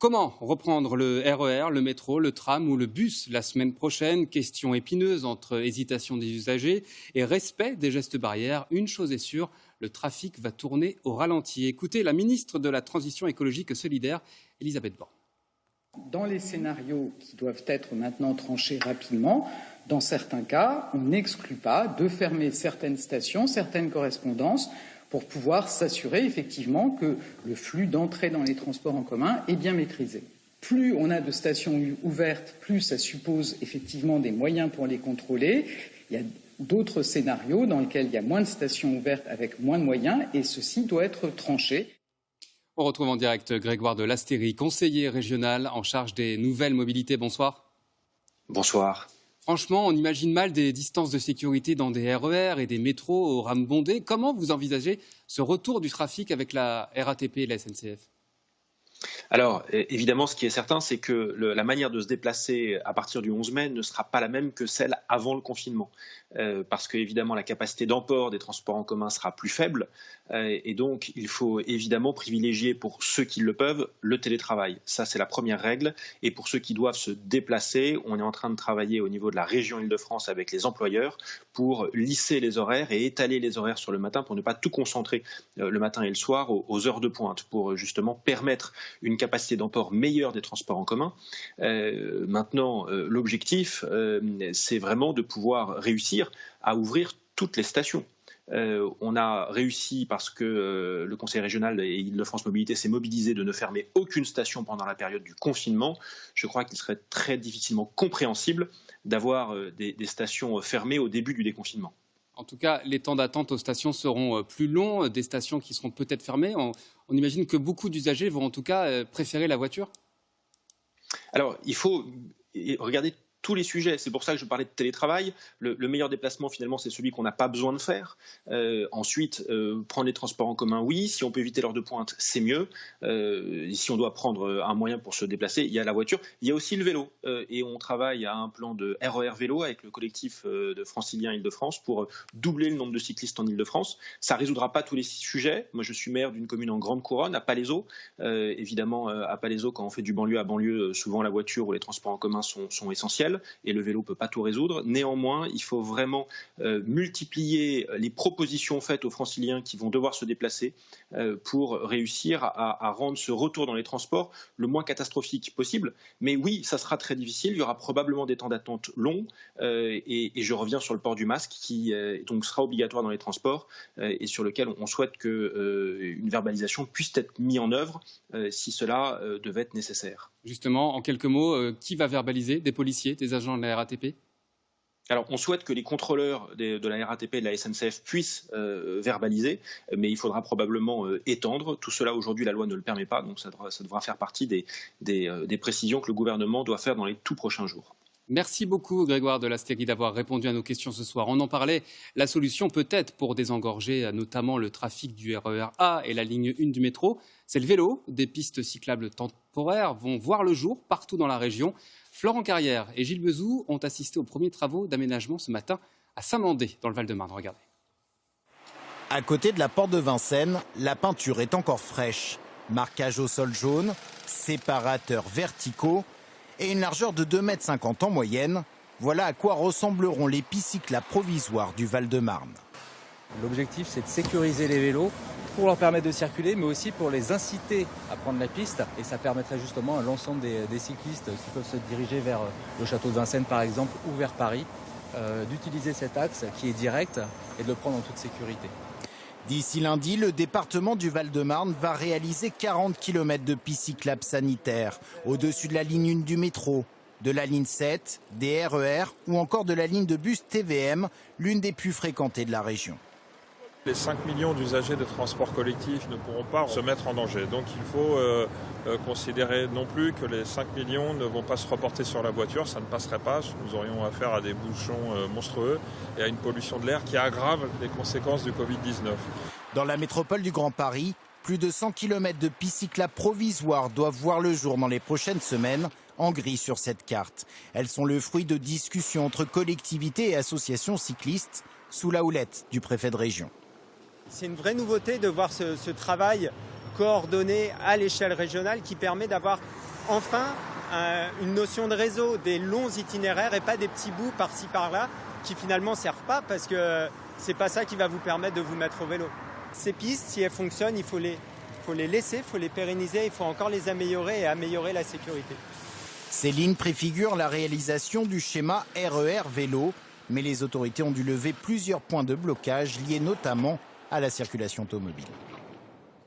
Comment reprendre le RER, le métro, le tram ou le bus la semaine prochaine? Question épineuse entre hésitation des usagers et respect des gestes barrières. Une chose est sûre, le trafic va tourner au ralenti. Écoutez la ministre de la Transition écologique et solidaire, Elisabeth Borne. Dans les scénarios qui doivent être maintenant tranchés rapidement, dans certains cas, on n'exclut pas de fermer certaines stations, certaines correspondances, pour pouvoir s'assurer effectivement que le flux d'entrée dans les transports en commun est bien maîtrisé. Plus on a de stations ouvertes, plus ça suppose effectivement des moyens pour les contrôler. Il y a d'autres scénarios dans lesquels il y a moins de stations ouvertes avec moins de moyens et ceci doit être tranché. On retrouve en direct Grégoire de Lasteyrie, conseiller régional en charge des nouvelles mobilités. Bonsoir. Bonsoir. Franchement, on imagine mal des distances de sécurité dans des RER et des métros aux rames bondées. Comment vous envisagez ce retour du trafic avec la RATP et la SNCF ? Alors, évidemment, ce qui est certain, c'est que la manière de se déplacer à partir du 11 mai ne sera pas la même que celle avant le confinement. Parce que, évidemment, la capacité d'emport des transports en commun sera plus faible. Et donc, il faut évidemment privilégier, pour ceux qui le peuvent, le télétravail. Ça, c'est la première règle. Et pour ceux qui doivent se déplacer, on est en train de travailler au niveau de la région Île-de-France avec les employeurs pour lisser les horaires et étaler les horaires sur le matin pour ne pas tout concentrer le matin et le soir aux heures de pointe, pour justement permettre une capacité d'emport meilleure des transports en commun. Maintenant, l'objectif, c'est vraiment de pouvoir réussir à ouvrir toutes les stations. On a réussi parce que le Conseil régional et Île-de-France Mobilité s'est mobilisé de ne fermer aucune station pendant la période du confinement. Je crois qu'il serait très difficilement compréhensible d'avoir des stations fermées au début du déconfinement. En tout cas, les temps d'attente aux stations seront plus longs, des stations qui seront peut-être fermées. On imagine que beaucoup d'usagers vont en tout cas préférer la voiture. Alors, il faut regarder tous les sujets. C'est pour ça que je parlais de télétravail. Le meilleur déplacement, finalement, c'est celui qu'on n'a pas besoin de faire. Ensuite, prendre les transports en commun, oui. Si on peut éviter l'heure de pointe, c'est mieux. Si on doit prendre un moyen pour se déplacer, il y a la voiture. Il y a aussi le vélo. Et on travaille à un plan de RER vélo avec le collectif de Franciliens Île-de-France pour doubler le nombre de cyclistes en Île-de-France. Ça ne résoudra pas tous les sujets. Moi, je suis maire d'une commune en grande couronne, à Palaiseau. Évidemment, à Palaiseau, quand on fait du banlieue à banlieue, souvent la voiture ou les transports en commun sont essentiels. Et le vélo ne peut pas tout résoudre. Néanmoins, il faut vraiment multiplier les propositions faites aux franciliens qui vont devoir se déplacer pour réussir à rendre ce retour dans les transports le moins catastrophique possible. Mais oui, ça sera très difficile. Il y aura probablement des temps d'attente longs. Et je reviens sur le port du masque qui donc sera obligatoire dans les transports et sur lequel on souhaite qu'une verbalisation puisse être mise en œuvre si cela devait être nécessaire. Justement, en quelques mots, qui va verbaliser? Des policiers, des agents de la RATP? Alors, on souhaite que les contrôleurs de la RATP et de la SNCF puissent verbaliser, mais il faudra probablement étendre. Tout cela, aujourd'hui, la loi ne le permet pas, donc ça devra faire partie des précisions que le gouvernement doit faire dans les tout prochains jours. Merci beaucoup Grégoire de Lasteyrie d'avoir répondu à nos questions ce soir. On en parlait, la solution peut-être pour désengorger notamment le trafic du RER A et la ligne 1 du métro, c'est le vélo. Des pistes cyclables temporaires vont voir le jour partout dans la région. Florent Carrière et Gilles Bezou ont assisté aux premiers travaux d'aménagement ce matin à Saint-Mandé dans le Val-de-Marne. Regardez. À côté de la porte de Vincennes, la peinture est encore fraîche. Marquage au sol jaune, séparateurs verticaux et une largeur de 2,50 m en moyenne. Voilà à quoi ressembleront les pistes cyclables provisoires du Val-de-Marne. L'objectif, c'est de sécuriser les vélos pour leur permettre de circuler, mais aussi pour les inciter à prendre la piste. Et ça permettrait justement à l'ensemble des cyclistes qui peuvent se diriger vers le château de Vincennes, par exemple, ou vers Paris, d'utiliser cet axe qui est direct et de le prendre en toute sécurité. D'ici lundi, le département du Val-de-Marne va réaliser 40 km de pistes cyclables sanitaires, au-dessus de la ligne 1 du métro, de la ligne 7, des RER ou encore de la ligne de bus TVM, l'une des plus fréquentées de la région. Les 5 millions d'usagers de transport collectif ne pourront pas se mettre en danger. Donc il faut considérer non plus que les 5 millions ne vont pas se reporter sur la voiture. Ça ne passerait pas. Nous aurions affaire à des bouchons monstrueux et à une pollution de l'air qui aggrave les conséquences du Covid-19. Dans la métropole du Grand Paris, plus de 100 km de pistes cyclables provisoires doivent voir le jour dans les prochaines semaines, en gris sur cette carte. Elles sont le fruit de discussions entre collectivités et associations cyclistes sous la houlette du préfet de région. C'est une vraie nouveauté de voir ce travail coordonné à l'échelle régionale qui permet d'avoir enfin une notion de réseau, des longs itinéraires et pas des petits bouts par-ci par-là qui finalement servent pas parce que c'est pas ça qui va vous permettre de vous mettre au vélo. Ces pistes, si elles fonctionnent, il faut les laisser, il faut les pérenniser, il faut encore les améliorer et améliorer la sécurité. Ces lignes préfigurent la réalisation du schéma RER vélo, mais les autorités ont dû lever plusieurs points de blocage liés notamment à la circulation automobile.